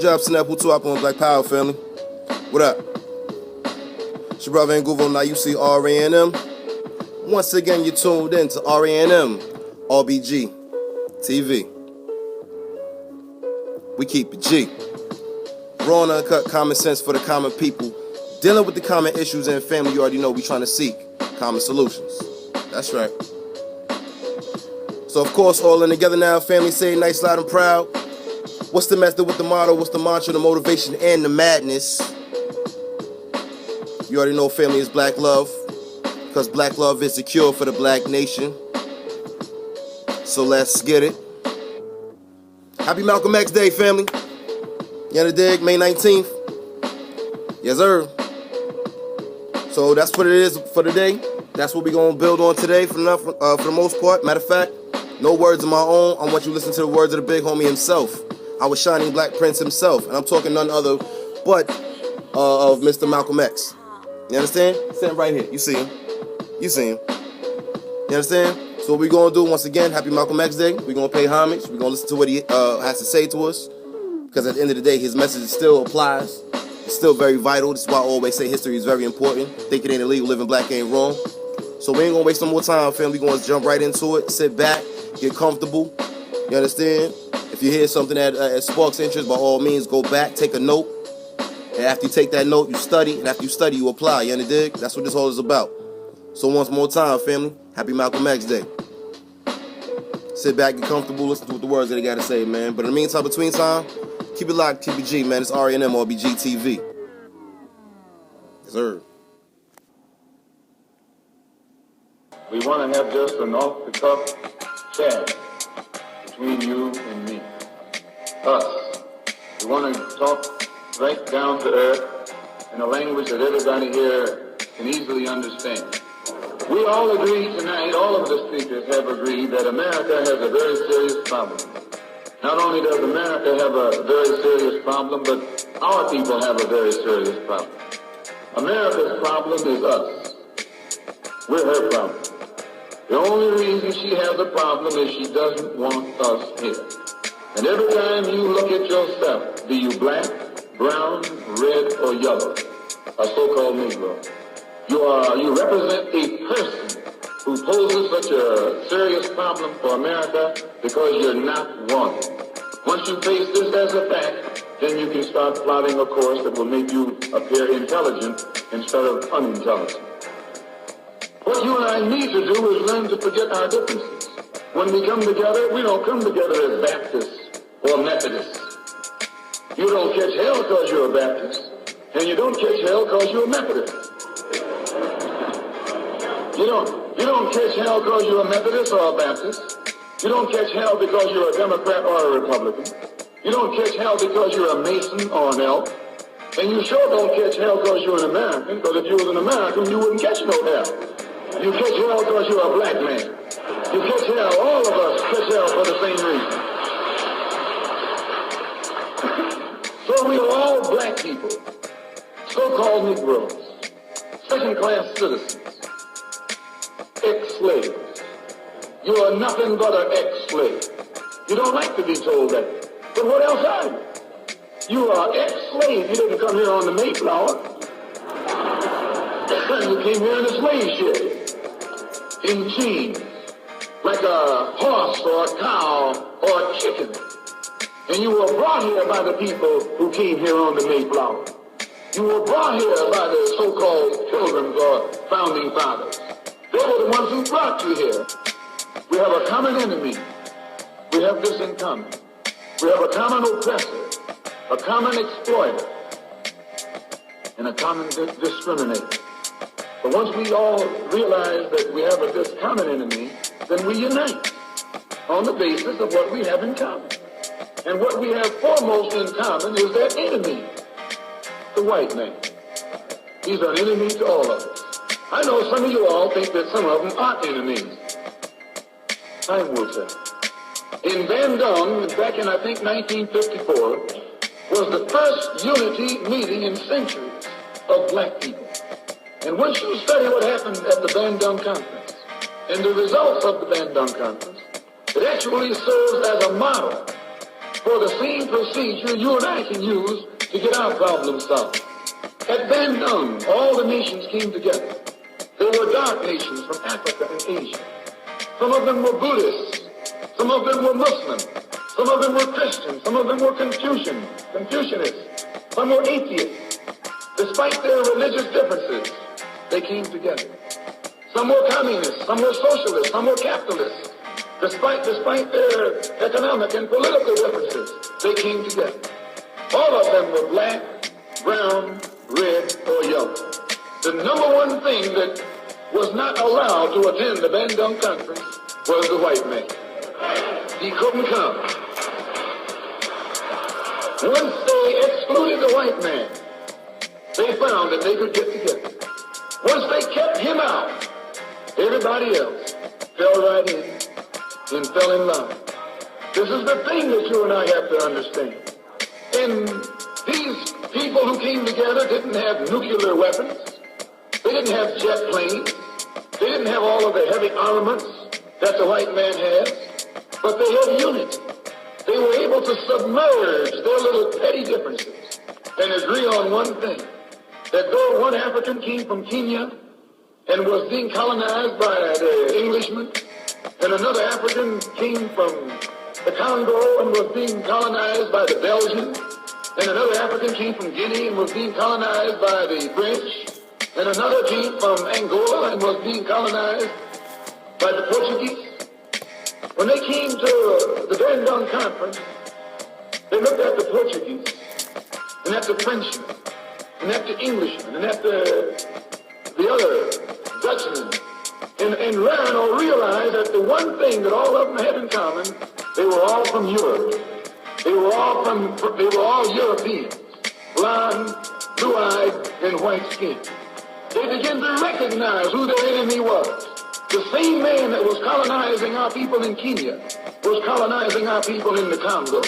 job, Snap, who up on Black Power, family? What up? It's your brother Nguvo, now you see RANM. Once again, you're tuned in to RANM, RBG TV. We keep it G. Raw and uncut common sense for the common people. Dealing with the common issues in family, you already know we trying to seek common solutions. That's right. So, of course, all in together now, family, say nice, loud, and proud. What's the method with the motto? What's the mantra, the motivation, and the madness? You already know family is black love, because black love is the cure for the black nation. So let's get it. Happy MALCOM X Day, family. You know the dig, May 19th. Yes, sir. So that's what it is for today. That's what we're going to build on today for the most part. Matter of fact, no words of my own. I want you to listen to the words of the big homie himself. Our shining black prince himself. And I'm talking none other but of Mr. Malcolm X. You understand? Sitting right here. You see him. You see him. You understand? So what we're going to do, once again, happy Malcolm X Day. We're going to pay homage. We're going to listen to what he has to say to us. Because at the end of the day, his message still applies. It's still very vital. This is why I always say history is very important. Think it ain't illegal, living black ain't wrong. So we ain't going to waste no more time, family. We're going to jump right into it. Sit back. Get comfortable. You understand? If you hear something that sparks interest, by all means, go back, take a note. And after you take that note, you study. And after you study, you apply. You understand? That's what this whole is about. So once more time, family, happy Malcolm X Day. Sit back, get comfortable, listen to what the words that they got to say, man. But in the meantime, between time, keep it locked, keep it G, man. It's RANM, RBG TV. Yes, sir. We want to have just an off-the-cuff chat between you and me. Us. We want to talk right down to earth in a language that everybody here can easily understand. We all agree tonight, all of the speakers have agreed that America has a very serious problem. Not only does America have a very serious problem, but our people have a very serious problem. America's problem is us. We're her problem. The only reason she has a problem is she doesn't want us here. And every time you look at yourself, be you black, brown, red, or yellow, a so-called Negro, you represent a person who poses such a serious problem for America because you're not wanted. Once you face this as a fact, then you can start plotting a course that will make you appear intelligent instead of unintelligent. What you and I need to do is learn to forget our differences. When we come together, we don't come together as Baptists or Methodists. You don't catch hell because you're a Baptist, and you don't catch hell because you're a Methodist. You don't catch hell because you're a Methodist or a Baptist. You don't catch hell because you're a Democrat or a Republican. You don't catch hell because you're a Mason or an elk. And you sure don't catch hell because you're an American, because if you was an American, you wouldn't catch no hell. You catch hell because you're a black man. You catch hell, all of us catch hell for the same reason. So we are all black people, so-called Negroes, second-class citizens, ex-slaves. You are nothing but an ex-slave. You don't like to be told that. But what else are you? You are ex-slave. You didn't come here on the Mayflower. You came here in a slave ship, in chains, like a horse or a cow or a chicken. And you were brought here by the people who came here on the Mayflower. You were brought here by the so-called pilgrims or founding fathers. They were the ones who brought you here. We have a common enemy. We have this in common. We have a common oppressor, a common exploiter, and a common discriminator. But once we all realize that we have this common enemy, then we unite on the basis of what we have in common. And what we have foremost in common is that enemy, the white man. He's an enemy to all of us. I know some of you all think that some of them aren't enemies. Time will tell. In Bandung, back in, I think, 1954, was the first unity meeting in centuries of black people. And once you study what happened at the Bandung Conference and the results of the Bandung Conference, it actually serves as a model for the same procedure you and I can use to get our problem solved. At Bandung, all the nations came together. There were dark nations from Africa and Asia. Some of them were Buddhists. Some of them were Muslims. Some of them were Christians. Some of them were Confucianists. Some were atheists. Despite their religious differences, they came together. Some were communists. Some were socialists. Some were capitalists. Despite their economic and political differences, they came together. All of them were black, brown, red, or yellow. The number one thing that was not allowed to attend the Bandung Conference was the white man. He couldn't come. Once they excluded the white man, they found that they could get together. Once they kept him out, everybody else fell right in and fell in line. This is the thing that you and I have to understand. And these people who came together didn't have nuclear weapons. They didn't have jet planes. They didn't have all of the heavy armaments that the white man has. But they had unity. They were able to submerge their little petty differences and agree on one thing. That though one African came from Kenya and was being colonized by the Englishmen, and another African came from the Congo and was being colonized by the Belgians, and another African came from Guinea and was being colonized by the French, and another came from Angola and was being colonized by the Portuguese. When they came to the Bandung Conference, they looked at the Portuguese, and at the Frenchmen, and at the Englishmen, and at the other Dutchmen, and learned or realized that the one thing that all of them had in common, they were all from Europe. They were all Europeans, blonde, blue-eyed, and white-skinned. They began to recognize who their enemy was. The same man that was colonizing our people in Kenya was colonizing our people in the Congo.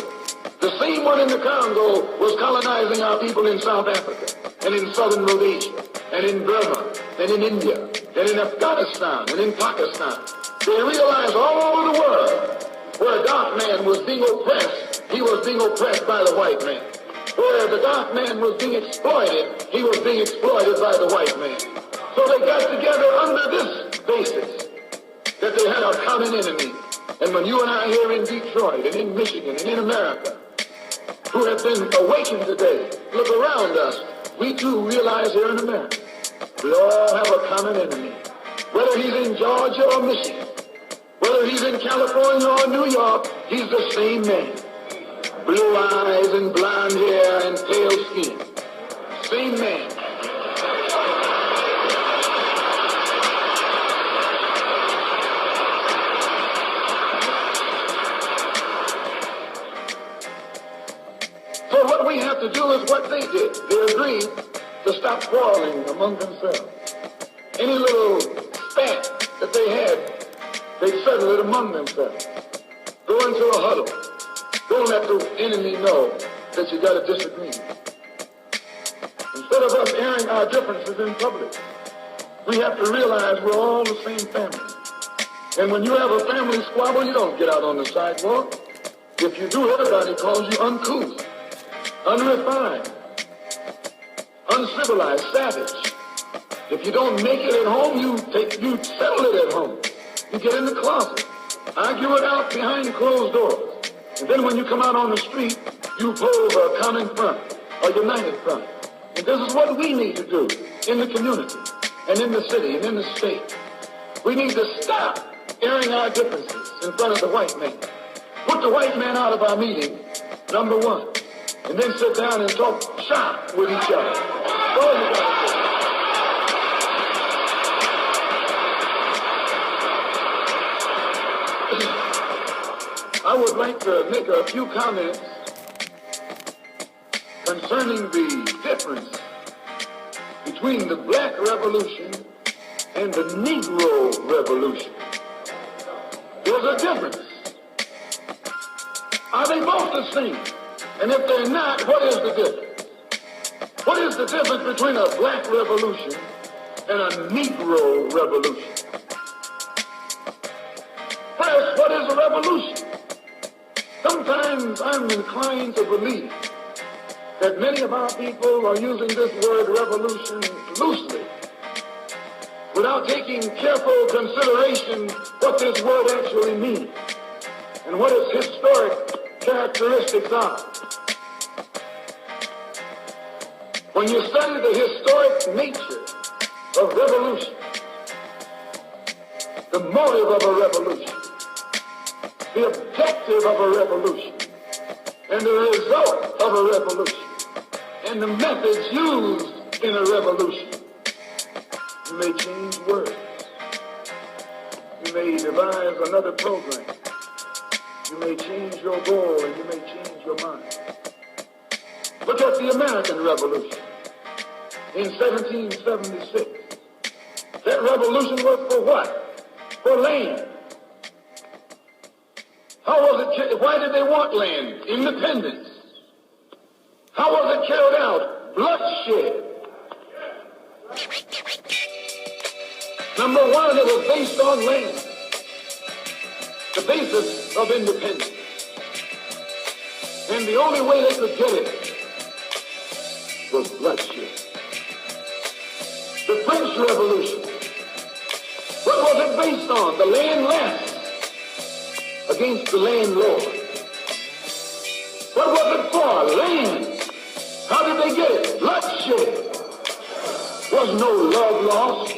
The same one in the Congo was colonizing our people in South Africa, and in southern Rhodesia, and in Burma, and in India, and in Afghanistan, and in Pakistan. They realized all over the world where a dark man was being oppressed, he was being oppressed by the white man. Where the dark man was being exploited, he was being exploited by the white man. So they got together under this basis, that they had a common enemy. And when you and I here in Detroit, and in Michigan, and in America, who have been awakened today, look around us, we too realize here in America, we all have a common enemy. Whether he's in Georgia or Michigan, whether he's in California or New York, he's the same man. Blue eyes and blonde hair and pale skin. Same man. So what we have to do is what they did. They agreed to stop quarreling among themselves. Any little spat that they had, they settle it among themselves. Go into a huddle. Don't let the enemy know that you got a disagreement. Instead of us airing our differences in public, we have to realize we're all the same family. And when you have a family squabble, you don't get out on the sidewalk. If you do, everybody calls you uncouth, unrefined, uncivilized, savage. If you don't make it at home, you settle it at home. You get in the closet, argue it out behind closed doors. And then when you come out on the street, you pose a common front, a united front. And this is what we need to do in the community, and in the city, and in the state. We need to stop airing our differences in front of the white man. Put the white man out of our meeting, number one. And then sit down and talk shop with each other. All you gotta do. I would like to make a few comments concerning the difference between the Black Revolution and the Negro Revolution. There's a difference. Are they both the same? And if they're not, what is the difference? What is the difference between a Black Revolution and a Negro Revolution? First, what is a revolution? Some Sometimes I'm inclined to believe that many of our people are using this word revolution loosely, without taking careful consideration what this word actually means and what its historic characteristics are. When you study the historic nature of revolution, the motive of a revolution, the objective of a revolution, and the result of a revolution, and the methods used in a revolution, you may change words. You may devise another program. You may change your goal and you may change your mind. Look at the American Revolution in 1776. That revolution was for what? For land. How was it? Why did they want land? Independence. How was it carried out? Bloodshed. Number one, it was based on land. The basis of independence. And the only way they could get it was bloodshed. The French Revolution. What was it based on? The landless against the landlord. What was it for? Land. How did they get it? Bloodshed. Was no love lost.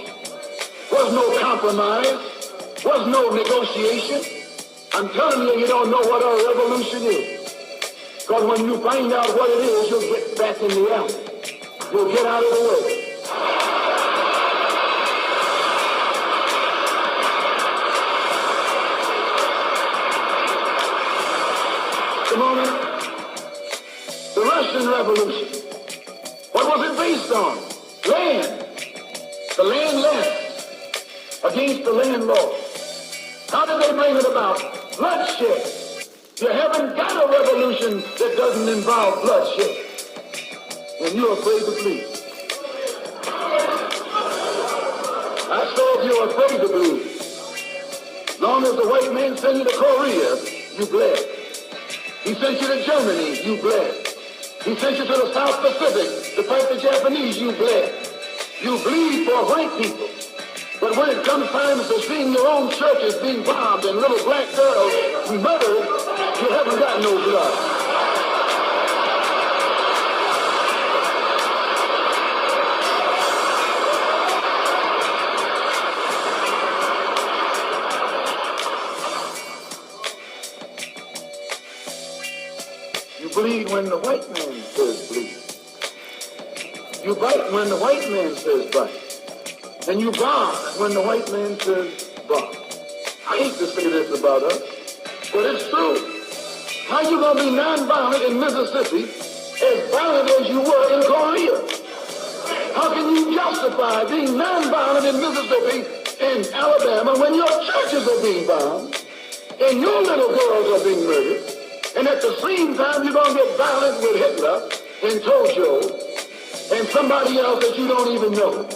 Was no compromise. Was no negotiation. I'm telling you, you don't know what a revolution is. Because when you find out what it is, you'll get back in the alley. You'll get out of the way. Come on in. The Russian Revolution. What was it based on? Land. The landless against the landlord. How did they bring it about? Bloodshed. You haven't got a revolution that doesn't involve bloodshed. And you're afraid to bleed. I saw if you're afraid to bleed. As long as the white man sent you to Korea, you bled. He sent you to Germany, you bled. He sent you to the South Pacific to fight the Japanese, you bled. You bleed for white people. But when it comes time to seeing your own churches being bombed and little black girls murdered, you haven't got no blood. You bleed when the white man says bleed. You bite when the white man says bite. And you bomb when the white man says bomb. I hate to say this about us, but it's true. How you gonna be non-violent in Mississippi as violent as you were in Korea? How can you justify being non-violent in Mississippi and Alabama when your churches are being bombed and your little girls are being murdered, and at the same time you're gonna get violent with Hitler and Tojo and somebody else that you don't even know?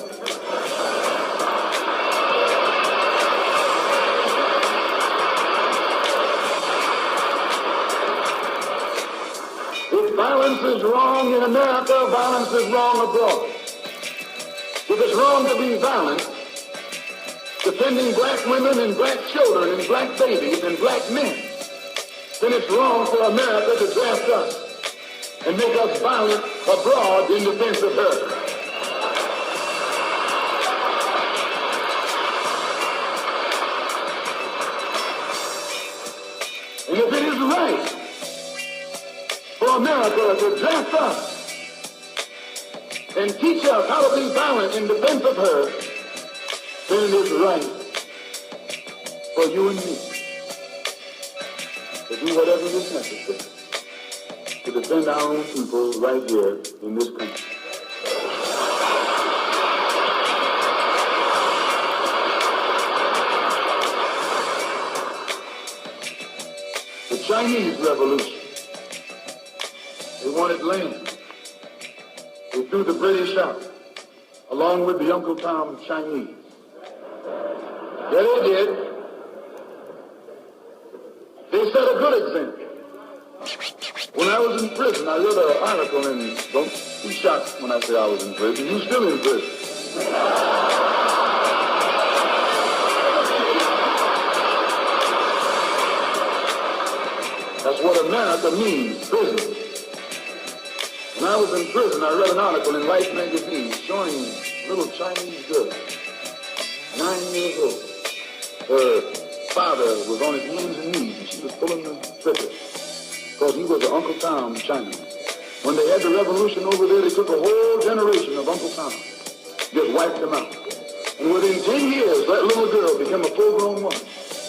Violence is wrong in America, violence is wrong abroad. If it's wrong to be violent, defending black women and black children and black babies and black men, then it's wrong for America to draft us and make us violent abroad in defense of her. And if it is right for America to draft us and teach us how to be violent in defense of her, then it is right for you and me to do whatever is necessary to defend our own people right here in this country. The Chinese Revolution. They wanted land. They threw the British out, along with the Uncle Tom Chinese. Yeah, they did. They set a good example. When I was in prison, I read an article, and don't be shocked when I say I was in prison. You're still in prison. That's what America means, prison. When I was in prison, I read an article in Life magazine showing a little Chinese girl, 9 years old. Her father was on his hands and knees, and she was pulling the trigger because he was an Uncle Tom Chinaman. When they had the revolution over there, they took a whole generation of Uncle Tom, just wiped them out. And within 10 years, that little girl became a full-grown woman.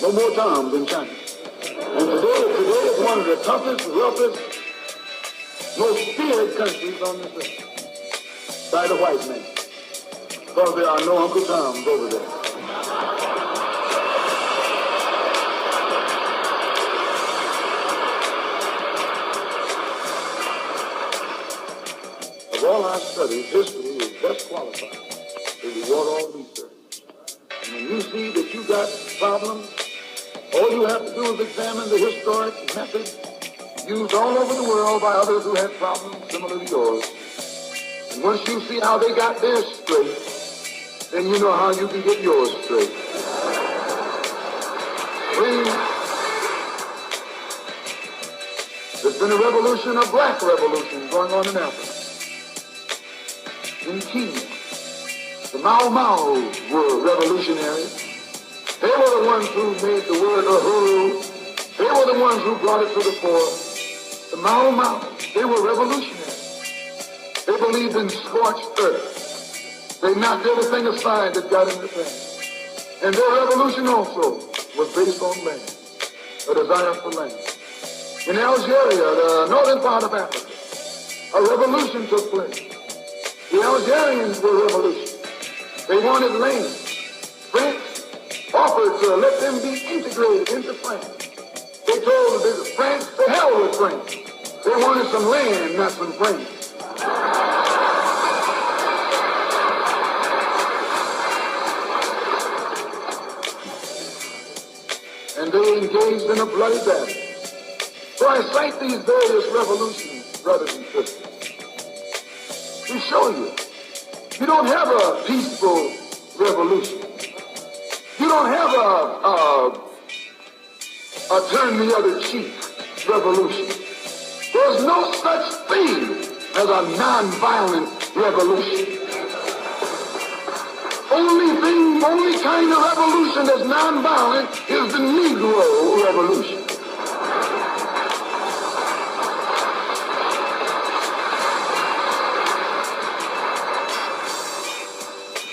No more Toms in China. And today is one of the toughest, roughest, most feared countries on this earth by the white man, because there are no Uncle Toms over there. Of all our studies, history is best qualified to reward all research. And when you see that you got problems, all you have to do is examine the historic method used all over the world by others who had problems similar to yours. And once you see how they got theirs straight, then you know how you can get yours straight. There's been a revolution, a black revolution going on in Africa. In Kenya, the Mau were revolutionaries. They were the ones who made the word uhuru. They were the ones who brought it to the fore. The Mau, they were revolutionaries. They believed in scorched earth. They knocked everything aside that got in the way. And their revolution also was based on land, a desire for land. In Algeria, the northern part of Africa, a revolution took place. The Algerians were revolutionary. They wanted land. France offered to let them be integrated into France. They told France, to hell with France. They wanted some land, not some France. And they engaged in a bloody battle. So I cite these various revolutions, brothers and sisters, to show you, you don't have a peaceful revolution. You don't have a turn the other cheek revolution. There's no such thing as a non-violent revolution. Only kind of revolution that's non-violent is the Negro revolution.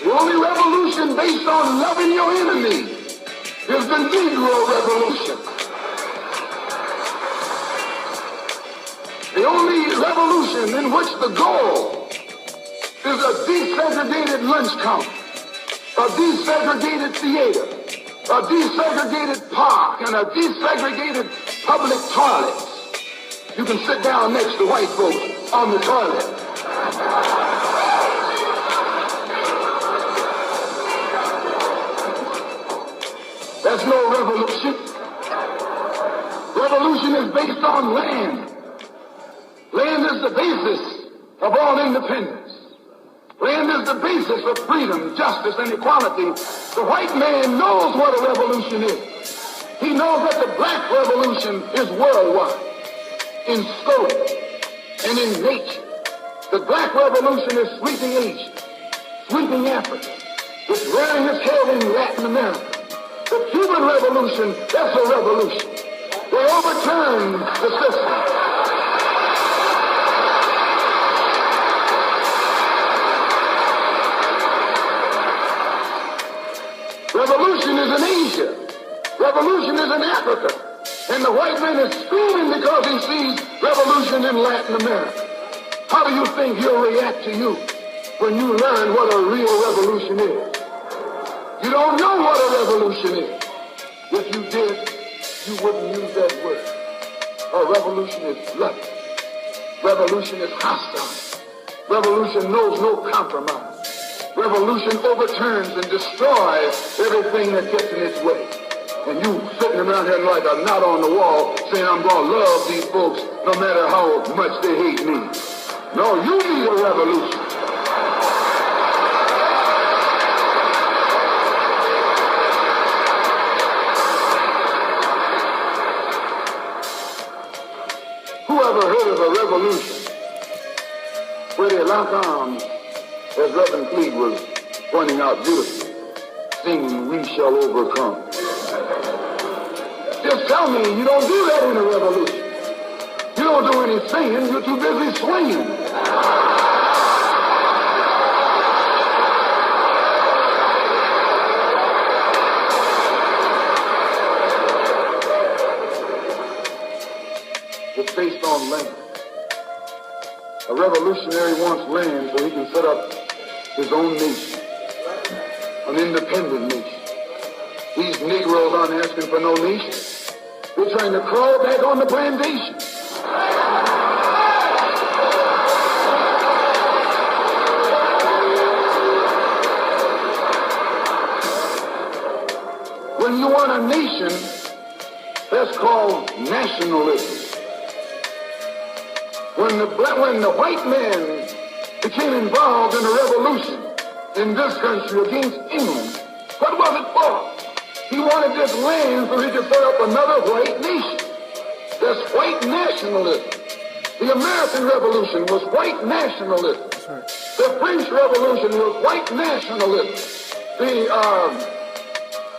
The only revolution based on loving your enemy is the Negro revolution. The only revolution in which the goal is a desegregated lunch counter, a desegregated theater, a desegregated park, and a desegregated public toilets. You can sit down next to white folks on the toilet. That's no revolution. Revolution is based on land. Land is the basis of all independence. Land is the basis of freedom, justice, and equality. The white man knows what a revolution is. He knows that the black revolution is worldwide, in scope and in nature. The black revolution is sweeping Asia, sweeping Africa. It's rearing its head in Latin America. The Cuban Revolution, that's a revolution. They overturned the system. Revolution is in Asia. Revolution is in Africa. And the white man is screaming because he sees revolution in Latin America. How do you think he'll react to you when you learn what a real revolution is? You don't know what a revolution is. If you did, you wouldn't use that word. A revolution is bloody. Revolution is hostile. Revolution knows no compromise. Revolution overturns and destroys everything that gets in its way. And you sitting around here like a knot on the wall saying I'm going to love these folks no matter how much they hate me. No, you need a revolution. Whoever heard of a revolution where they lock arms, as Reverend Cleave was pointing out beautifully, singing, "We shall overcome"? Just tell me you don't do that in a revolution. You don't do any singing, you're too busy swinging. It's based on land. A revolutionary wants land so he can set up his own nation, an independent nation. These Negroes aren't asking for no nation. They're trying to crawl back on the plantation. When you want a nation, that's called nationalism. When the white man became involved in a revolution in this country against England, what was it for? He wanted this land so he could set up another white nation. That's white nationalism. The American Revolution was white nationalism. Right. The French Revolution was white nationalism. The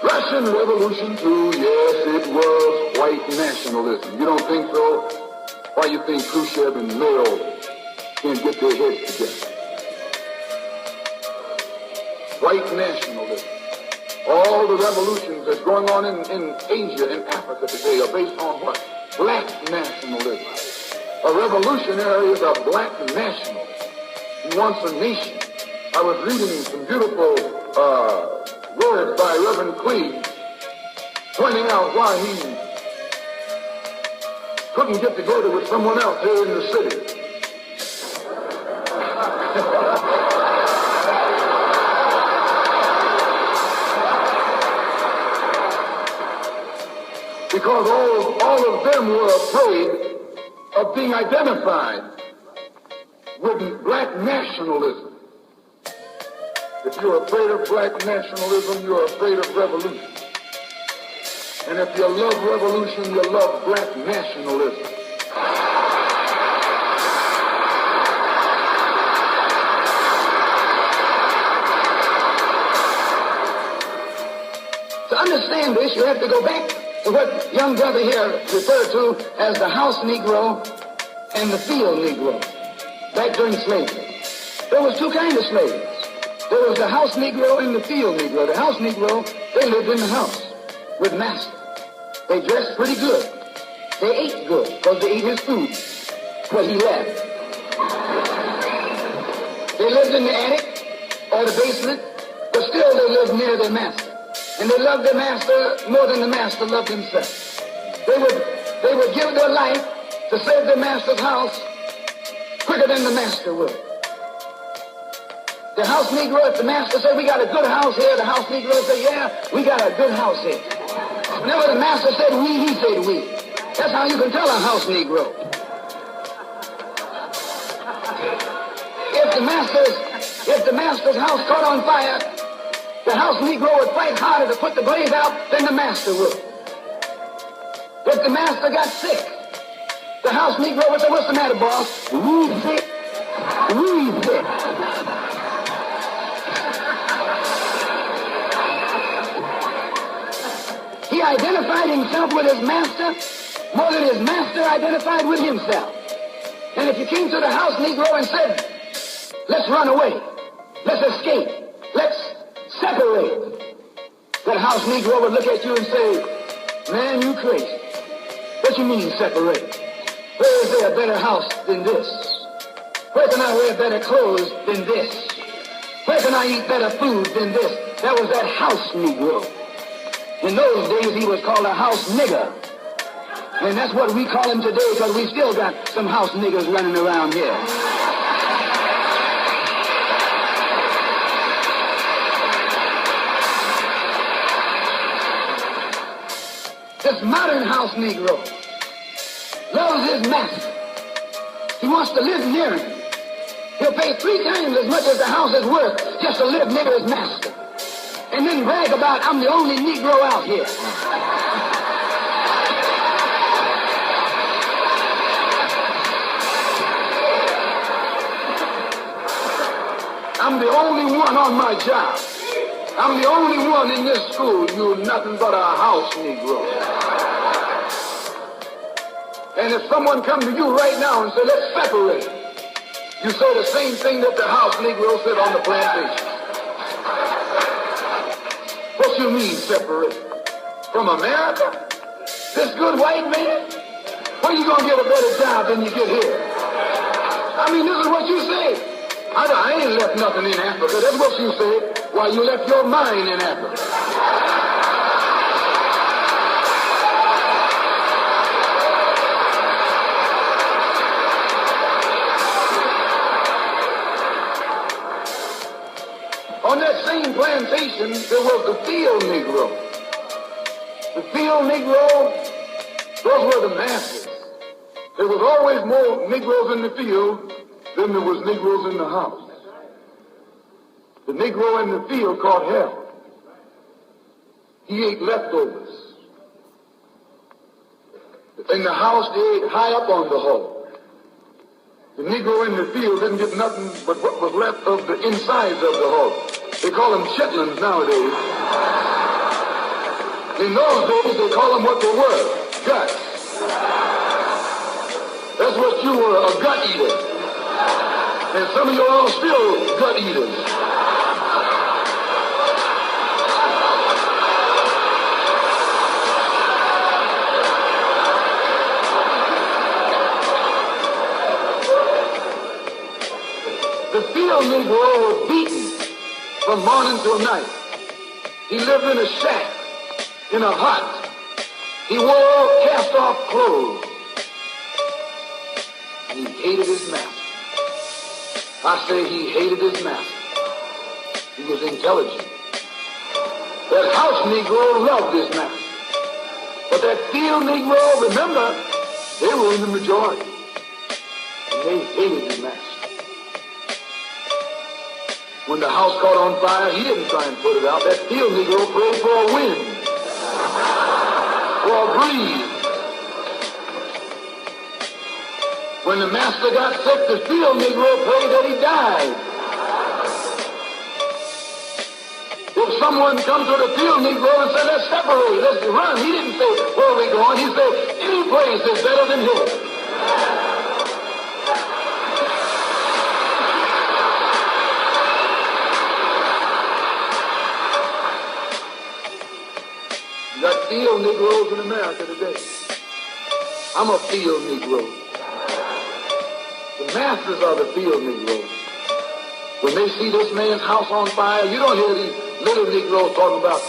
Russian Revolution too, yes, it was white nationalism. You don't think so? Why you think Khrushchev and Mao can't get their heads together? White nationalism. All the revolutions that's going on in Asia and Africa today are based on what? Black nationalism. A revolutionary is a black national. He wants a nation. I was reading some beautiful words by Reverend Cleave pointing out why he couldn't get together with someone else here in the city. Because all of them were afraid of being identified with black nationalism. If you're afraid of black nationalism, you're afraid of revolution. And if you love revolution, you love black nationalism. To understand this, you have to go back to what young brother here referred to as the house Negro and the field Negro, back during slavery. There was two kinds of slaves. There was the house Negro and the field Negro. The house Negro, they lived in the house with master. They dressed pretty good. They ate good because they ate his food, what he left. They lived in the attic or the basement, but still they lived near their master. And they loved their master more than the master loved himself. They would give their life to save their master's house quicker than the master would. The house Negro, if the master said, "We got a good house here," the house Negro said, "Yeah, we got a good house here." Whenever the master said "we," he said "we." That's how you can tell a house Negro. If the master's house caught on fire, the house Negro would fight harder to put the blaze out than the master would. If the master got sick, the house Negro would say, "What's the matter, boss?" "We sick. We sick." He identified himself with his master more than his master identified with himself. And if you came to the house Negro and said, "Let's run away, let's escape, let's separate," that house Negro would look at you and say, "Man, you crazy. What you mean separate? Where is there a better house than this? Where can I wear better clothes than this? Where can I eat better food than this?" That was that house Negro. In those days, he was called a house nigger. And that's what we call him today, because we still got some house niggers running around here. This modern house Negro loves his master. He wants to live near him. He'll pay 3 times as much as the house is worth just to live near his master. And then brag about, I'm the only Negro out here. I'm the only one on my job. I'm the only one in this school. You're nothing but a house Negro. And if someone comes to you right now and says, let's separate, you say the same thing that the house Negro said on the plantation. What you mean separate? From America? This good white man? Where you gonna get a better job than you get here? I mean, this is what you say. I ain't left nothing in Africa. That's what you said. Why, you left your mind in Africa. On that same plantation, there was the field Negro. The field Negro, those were the masses. There was always more Negroes in the field than there was Negroes in the house. The Negro in the field caught hell. He ate leftovers. In the house, they ate high up on the hull. The Negro in the field didn't get nothing but what was left of the insides of the hull. They call them chitlins nowadays. In those days, they call them what they were, guts. That's what you were, a gut eater. And some of you all still gut eaters. The field Negro was beaten from morning till night. He lived in a shack, in a hut. He wore cast-off clothes. And he hated his master. I say he hated his master. He was intelligent. That house Negro loved his master. But that field Negro, remember, they were in the majority. And they hated his master. When the house caught on fire, he didn't try and put it out. That field Negro prayed for a wind, for a breeze. When the master got sick, the field Negro prayed that he died. If someone comes to the field Negro and said, let's separate, let's run, he didn't say, where are we going? He said, any place is better than here. You got field Negroes in America today. I'm a field Negro. The masses are the field Negroes. When they see this man's house on fire, you don't hear these little Negroes talking about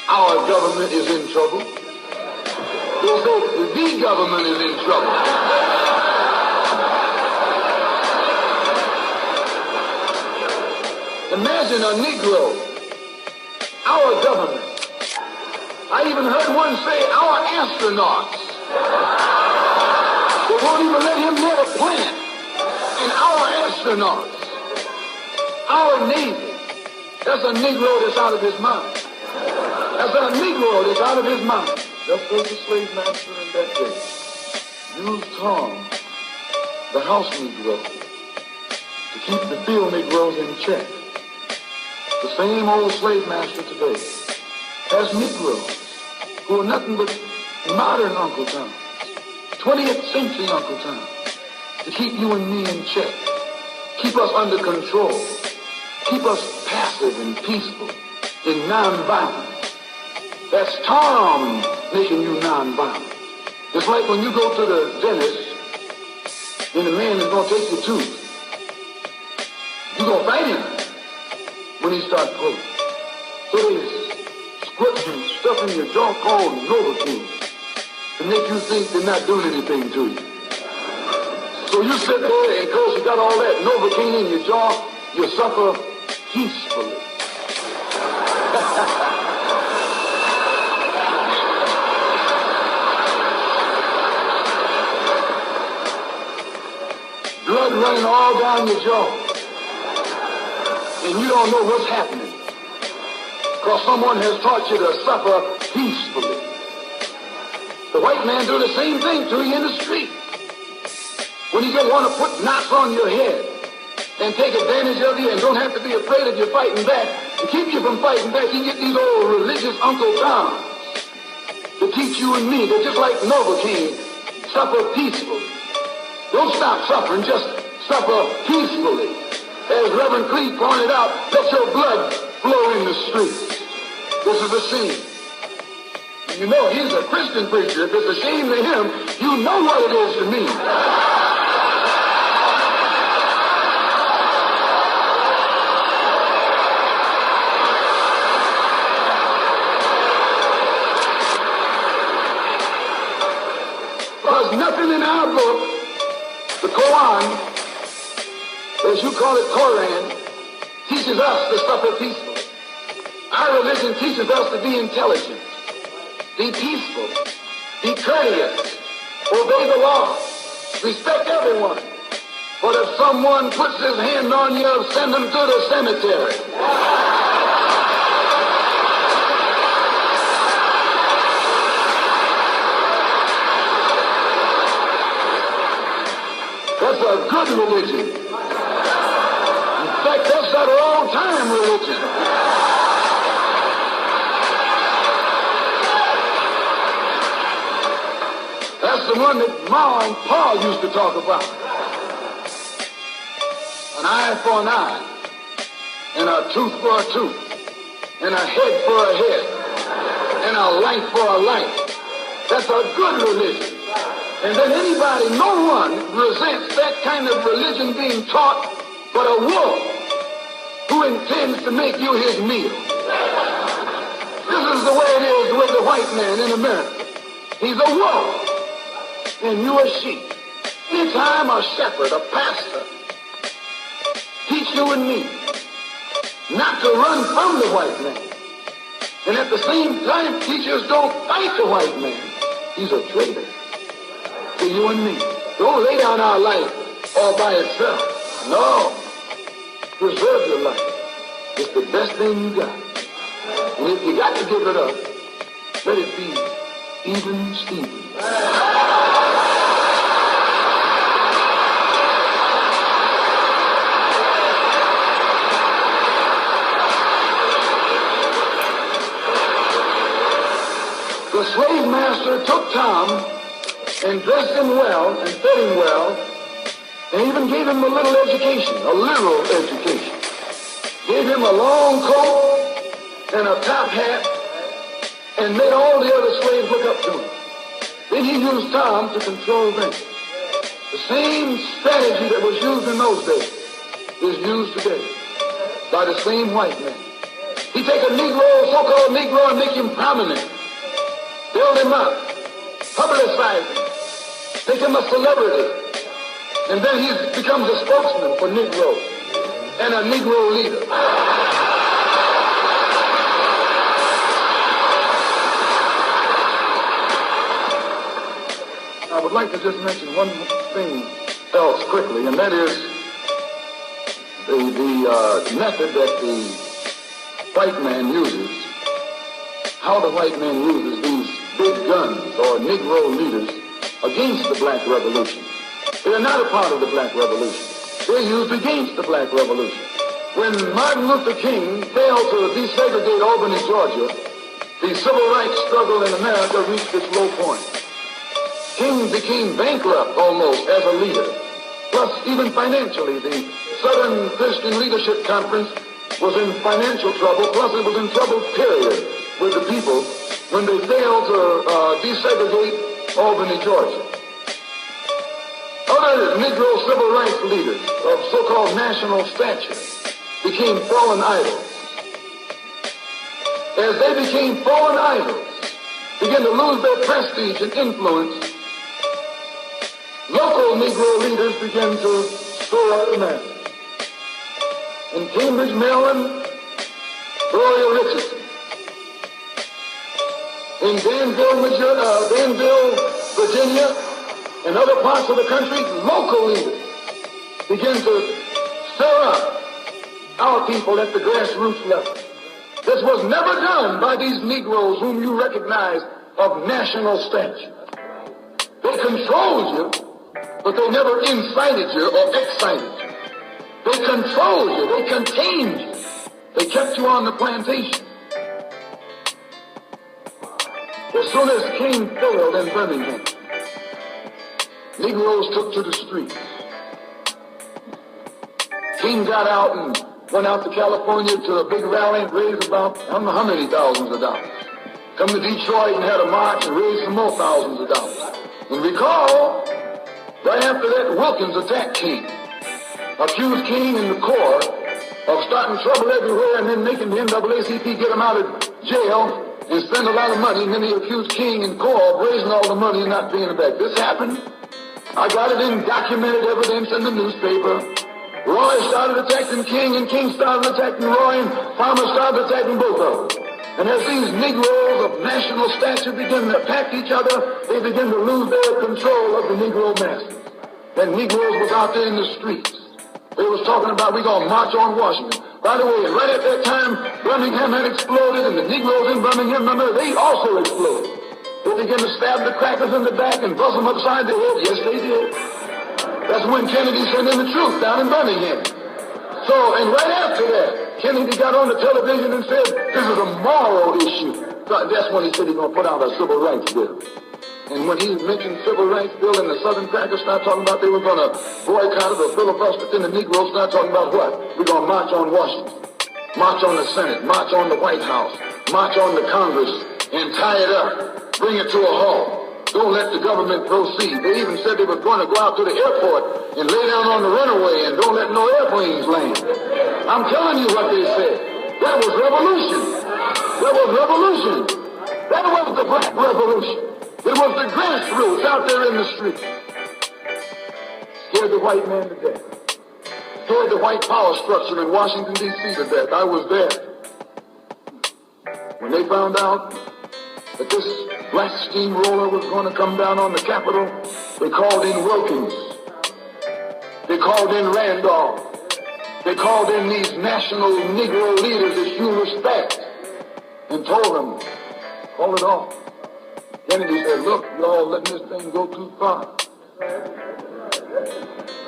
our government is in trouble. They say the government is in trouble. Imagine a Negro, our government. I even heard one say, our astronauts. They won't even let him near the planet. And our astronauts, our Navy, that's a Negro that's out of his mind. That's a Negro that's out of his mind. Just as the slave master in that day used Tom, the house Negro, to keep the field Negroes in check. The same old slave master today has Negroes who are nothing but modern Uncle Tom, 20th century Uncle Tom, to keep you and me in check, keep us under control, keep us passive and peaceful, in non-violence. That's Tom making you non-violent. It's like when you go to the dentist and the man is going to take your tooth. You're going to fight him when he starts pulling. So they squirt some stuff in your jaw called Novocaine to make you think they're not doing anything to you. So you sit there and because you got all that Novocaine in your jaw, you suffer peacefully. blood running all down your jaw. And you don't know what's happening. Because someone has taught you to suffer peacefully. The white man do the same thing to you in the street. When you just want to put knots on your head and take advantage of you and don't have to be afraid of you fighting back, to keep you from fighting back, you get these old religious Uncle Toms to teach you and me that just like Novocaine, suffer peacefully. Don't stop suffering, just suffer peacefully. As Reverend Cleave pointed out, let your blood flow in the streets. This is a shame. You know, he's a Christian preacher. If it's a shame to him, you know what it is to me. There's nothing in our book, the Quran, as you call it, Koran, teaches us to suffer peacefully. Our religion teaches us to be intelligent, be peaceful, be courteous, obey the law, respect everyone. But if someone puts his hand on you, send him to the cemetery. That's a good religion. In fact, that's that all-time religion. That's the one that Ma and Pa used to talk about. An eye for an eye, and a tooth for a tooth, and a head for a head, and a life for a life. That's a good religion. And then anybody, no one resents that kind of religion being taught but a wolf who intends to make you his meal. This is the way it is with the white man in America. He's a wolf, and you a sheep. Anytime a shepherd, a pastor, teach you and me not to run from the white man, and at the same time teachers don't fight the white man, he's a traitor to you and me. Don't lay down our life all by itself. No. Preserve your life. It's the best thing you got. And if you got to give it up, let it be even Steven. The slave master took Tom and dressed him well and fed him well, and even gave him a little education, a literal education. Gave him a long coat and a top hat, and made all the other slaves look up to him. Then he used Tom to control them. The same strategy that was used in those days is used today by the same white man. He take a Negro, so-called Negro, and make him prominent. Build him up, publicize him, make him a celebrity, and then he becomes a spokesman for Negro and a Negro leader. I would like to just mention one thing else quickly, and that is the method that the white man uses, how the white man uses these big guns or Negro leaders against the black revolution. They are not a part of the black revolution. They're used against the black revolution. When Martin Luther King failed to desegregate Albany, Georgia, the civil rights struggle in America reached its low point. King became bankrupt almost as a leader. Plus, even financially, the Southern Christian Leadership Conference was in financial trouble, plus it was in trouble, period, with the people when they failed to desegregate Albany, Georgia. Other Negro civil rights leaders of so-called national stature became fallen idols. As they became fallen idols, began to lose their prestige and influence, local Negro leaders began to stir up the masses. In Cambridge, Maryland, Gloria Richardson. In Danville, Virginia, and other parts of the country, local leaders begin to stir up our people at the grassroots level. This was never done by these Negroes whom you recognize of national stature. They controlled you, but they never incited you or excited you. They controlled you. They contained you. They kept you on the plantation. As soon as King failed in Birmingham, Negroes took to the streets. King got out and went out to California to a big rally and raised about, I don't know how many thousands of dollars. Come to Detroit and had a march and raised some more thousands of dollars. And recall, right after that, Wilkins attacked King, accused King and the Corps of starting trouble everywhere and then making the NAACP get him out of jail and spend a lot of money. And then he accused King and Corps of raising all the money and not paying it back. This happened. I got it in documented evidence in the newspaper. Roy started attacking King, and King started attacking Roy, and Farmer started attacking both of them. And as these Negroes of national stature begin to attack each other, they begin to lose their control of the Negro masses. And Negroes was out there in the streets. They was talking about, we're going to march on Washington. By the way, right at that time, Birmingham had exploded, and the Negroes in Birmingham, remember, they also exploded. They began to stab the crackers in the back and bust them upside the head. Yes, they did. That's when Kennedy sent in the troops down in Birmingham. So, and right after that, Kennedy got on the television and said, this is a moral issue. So that's when he said he's going to put out a civil rights bill. And when he mentioned civil rights bill and the Southern crackers started talking about they were going to boycott it or filibuster, then the Negroes started talking about what? We're going to march on Washington, march on the Senate, march on the White House, march on the Congress, and tie it up, bring it to a halt. Don't let the government proceed. They even said they were going to go out to the airport and lay down on the runway and don't let no airplanes land. I'm telling you what they said. That was revolution. That was revolution. That was the black revolution. It was the grassroots out there in the street. Scared the white man to death. Scared the white power structure in Washington, D.C. to death. I was there. When they found out that this black steamroller was going to come down on the Capitol, they called in Wilkins. They called in Randolph. They called in these national Negro leaders that you respect and told them, call it off. Kennedy said, look, y'all letting this thing go too far.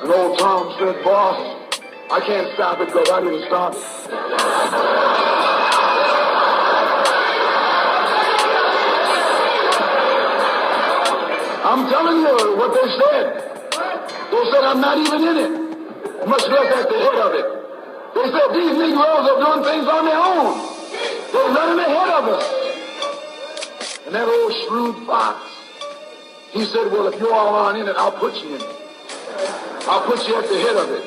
And old Tom said, boss, I can't stop it because I didn't start it. I'm telling you what they said. They said, I'm not even in it, much less at the head of it. They said, these Negroes are doing things on their own. They're running ahead of us. And that old shrewd fox, he said, well, if you all aren't in it, I'll put you in it. I'll put you at the head of it.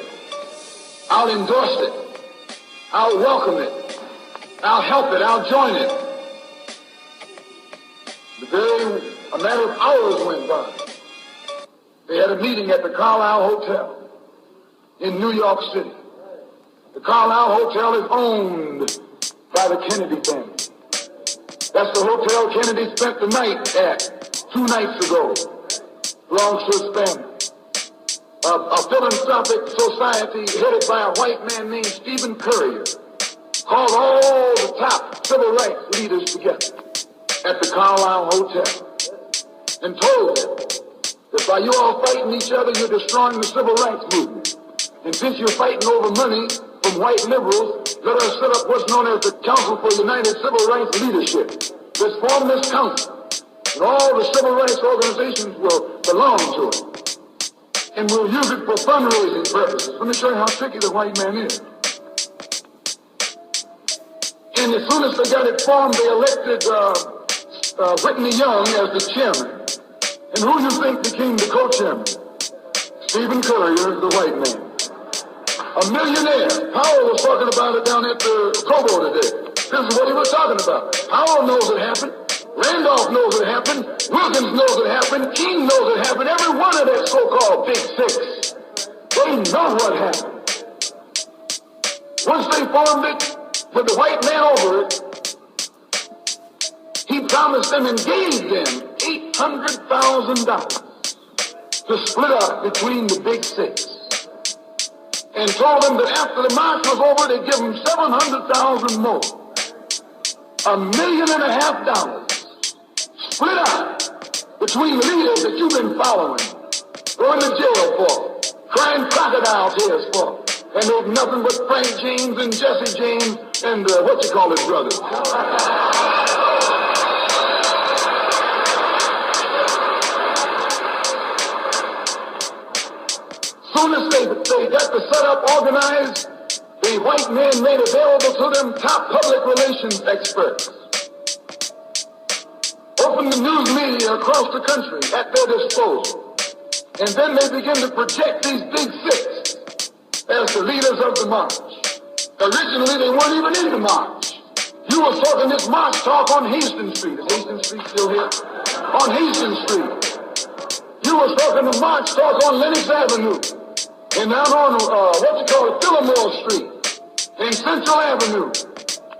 I'll endorse it. I'll welcome it. I'll help it. I'll join it. A matter of hours went by. They had a meeting at the Carlisle Hotel in New York City. The Carlisle Hotel is owned by the Kennedy family. That's the hotel Kennedy spent the night at 2 nights ago. Belongs to his family. A philanthropic society headed by a white man named Stephen Currier called all the top civil rights leaders together at the Carlisle Hotel and told them that by you all fighting each other, you're destroying the civil rights movement. And since you're fighting over money from white liberals, let us set up what's known as the Council for United Civil Rights Leadership. Let's form this council, and all the civil rights organizations will belong to it. And we'll use it for fundraising purposes. Let me show you how tricky the white man is. And as soon as they got it formed, they elected Whitney Young as the chairman. And who you think became the co-chairman? Stephen Currier, the white man. A millionaire. Powell was talking about it down at the Cobo today. This is what he was talking about. Powell knows it happened. Randolph knows it happened. Wilkins knows it happened. King knows it happened. Every one of that so-called Big Six. They know what happened. Once they formed it, with the white man over it, he promised them and gave them $800,000 to split up between the Big Six. and told them that after the march was over, they'd give them $700,000 more. $1.5 million split out between leaders that you've been following, going to jail for, crying crocodile tears for, and they've nothing but Frank James and Jesse James and brothers. Soon as they got the setup organized, the white men made available to them top public relations experts. Opened the news media across the country at their disposal. And then they begin to project these big six as the leaders of the march. Originally, they weren't even in the march. You were talking this march talk on Hastings Street. Is Hastings Street still here? On Hastings Street. You were talking the march talk on Lenox Avenue. And down on, Fillmore Street. And Central Avenue.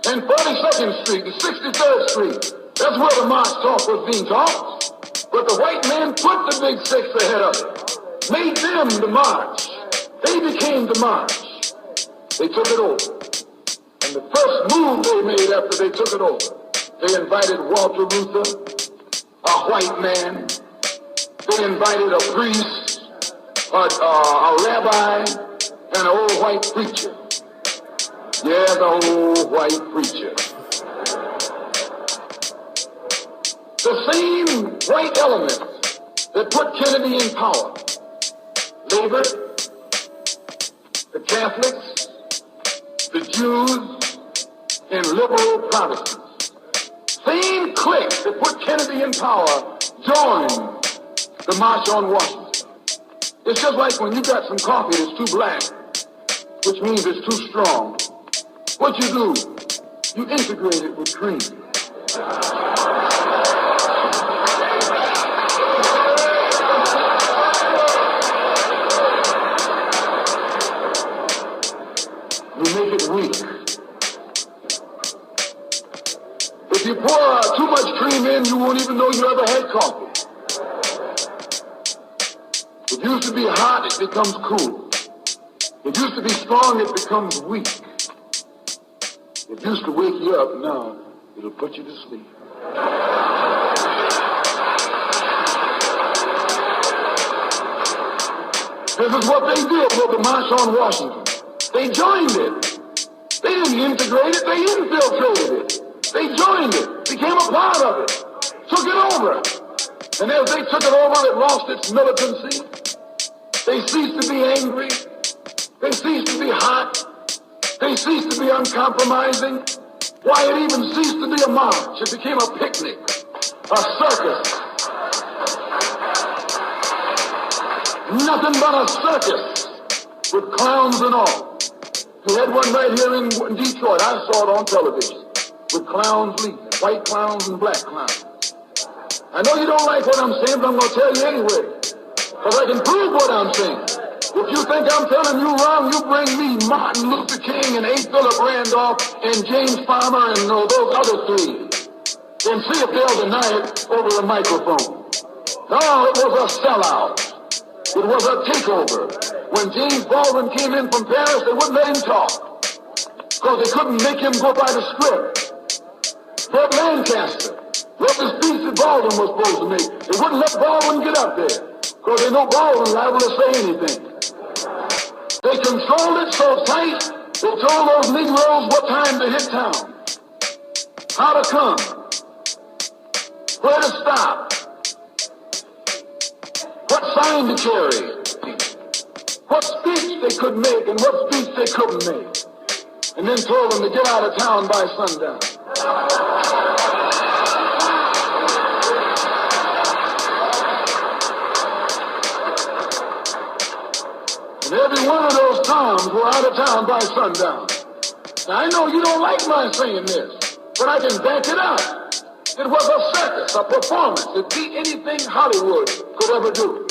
And 42nd Street and 63rd Street. That's where the march talk was being taught. But the white man put the big six ahead of it. Made them the march. They became the march. They took it over. And the first move they made after they took it over, they invited Walter Luther, a white man. They invited a priest, a rabbi, and an old white preacher. Yeah, the old white preacher. The same white elements that put Kennedy in power. Labor, the Catholics, the Jews, and liberal Protestants. Same clique that put Kennedy in power joined the March on Washington. It's just like when you got some coffee that's too black, which means it's too strong. What you do, you integrate it with cream. You make it weak. If you pour too much cream in, you won't even know you ever had coffee. It used to be hot, it becomes cool. It used to be strong, it becomes weak. It used to wake you up, now it'll put you to sleep. This is what they did with the March on Washington. They joined it. They didn't integrate it, they infiltrated it. They joined it, became a part of it, took it over. And as they took it over, it lost its militancy. They ceased to be angry. They ceased to be hot. They ceased to be uncompromising. Why, it even ceased to be a march. It became a picnic, a circus. Nothing but a circus with clowns and all. You had one right here in Detroit. I saw it on television with clowns leading, white clowns and black clowns. I know you don't like what I'm saying, but I'm going to tell you anyway, because I can prove what I'm saying. If you think I'm telling you wrong, you bring me Martin Luther King and A. Philip Randolph and James Farmer and those other three, and see if they'll deny it over the microphone. No, it was a sellout. It was a takeover. When James Baldwin came in from Paris, they wouldn't let him talk, because they couldn't make him go by the script. Fred Lancaster wrote the speech that Baldwin was supposed to make. They wouldn't let Baldwin get up there, because they know Baldwin's liable to say anything. They controlled it so tight, they told those Negroes what time to hit town, how to come, where to stop, what sign to carry, what speech they could make and what speech they couldn't make, and then told them to get out of town by sundown. And every one of those Toms were out of town by sundown. Now, I know you don't like my saying this, but I can back it up. It was a circus, a performance that beat anything Hollywood could ever do.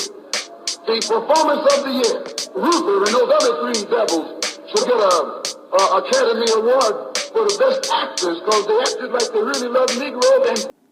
The performance of the year. Luther and those other three devils should get an Academy Award for the best actors, because they acted like they really loved Negroes and